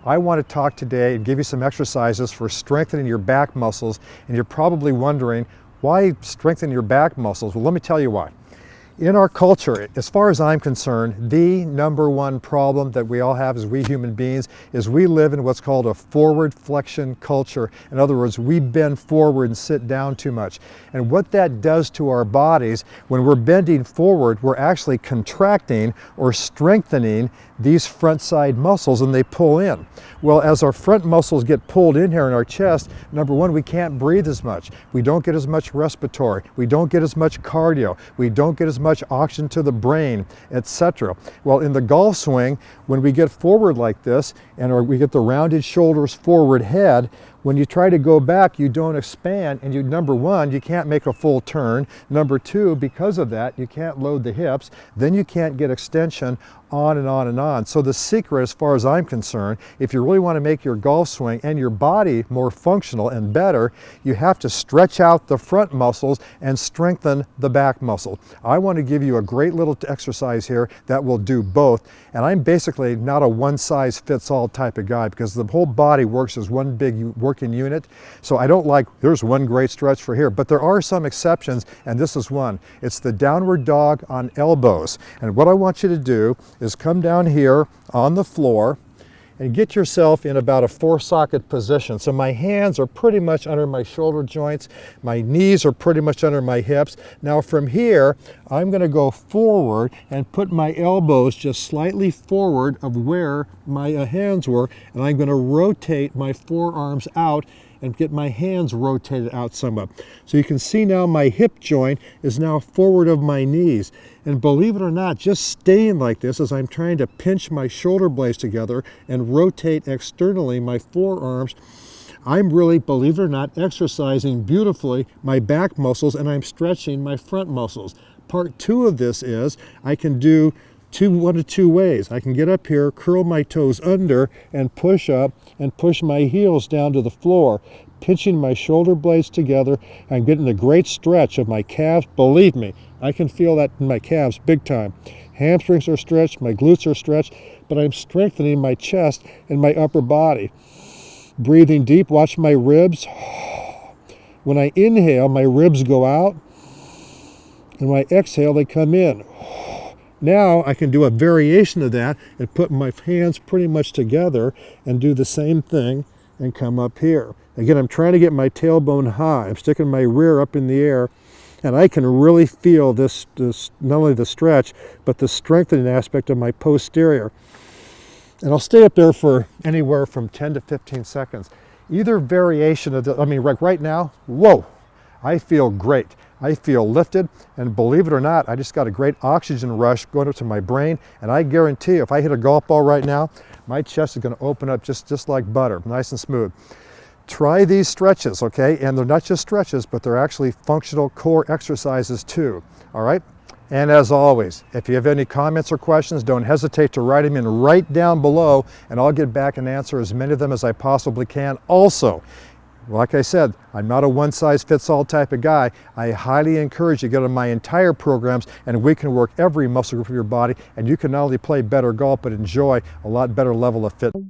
I want to talk today and give you some exercises for strengthening your back muscles, and you're probably wondering, why strengthen your back muscles? Well, let me tell you why. In our culture, as far as I'm concerned, the number one problem that we all have as we human beings is we live in what's called a forward flexion culture. In other words, we bend forward and sit down too much. And what that does to our bodies, when we're bending forward, we're actually contracting or strengthening these front side muscles, and they pull in. Well, as our front muscles get pulled in here in our chest, number one, we can't breathe as much. We don't get as much respiratory. We don't get as much cardio. We don't get as much oxygen to the brain, etc. Well, in the golf swing, when we get forward like this, and we get the rounded shoulders, forward head, when you try to go back, you don't expand, and number one, you can't make a full turn. Number two, because of that, you can't load the hips. Then you can't get extension, on and on and on. So the secret, as far as I'm concerned, if you really want to make your golf swing and your body more functional and better, you have to stretch out the front muscles and strengthen the back muscle. I want to give you a great little exercise here that will do both. And I'm basically not a one-size-fits-all type of guy, because the whole body works as one big working unit. So I don't like, there's one great stretch for here, but there are some exceptions, and this is one. It's the downward dog on elbows. And what I want you to do is come down here on the floor and get yourself in about a 4-socket position. So my hands are pretty much under my shoulder joints, my knees are pretty much under my hips. Now from here, I'm going to go forward and put my elbows just slightly forward of where my hands were, and I'm going to rotate my forearms out and get my hands rotated out somewhat. So you can see now my hip joint is now forward of my knees. And believe it or not, just staying like this as I'm trying to pinch my shoulder blades together and rotate externally my forearms, I'm really, believe it or not, exercising beautifully my back muscles, and I'm stretching my front muscles. Part two of this is I can do one of two ways. I can get up here, curl my toes under, and push up and push my heels down to the floor, pinching my shoulder blades together. I'm getting a great stretch of my calves. Believe me, I can feel that in my calves big time. Hamstrings are stretched, my glutes are stretched, but I'm strengthening my chest and my upper body. Breathing deep, watch my ribs. When I inhale, my ribs go out, and when I exhale, they come in. Now I can do a variation of that and put my hands pretty much together and do the same thing and come up here. Again, I'm trying to get my tailbone high. I'm sticking my rear up in the air, and I can really feel this not only the stretch, but the strengthening aspect of my posterior. And I'll stay up there for anywhere from 10 to 15 seconds. Either variation of right now, whoa, I feel great. I feel lifted, and believe it or not, I just got a great oxygen rush going up to my brain, and I guarantee you, if I hit a golf ball right now, my chest is going to open up just like butter, nice and smooth. Try these stretches, okay? And they're not just stretches, but they're actually functional core exercises too, all right? And as always, if you have any comments or questions, don't hesitate to write them in right down below, and I'll get back and answer as many of them as I possibly can. Also, like I said, I'm not a one-size-fits-all type of guy. I highly encourage you to get on my entire programs, and we can work every muscle group of your body, and you can not only play better golf, but enjoy a lot better level of fitness.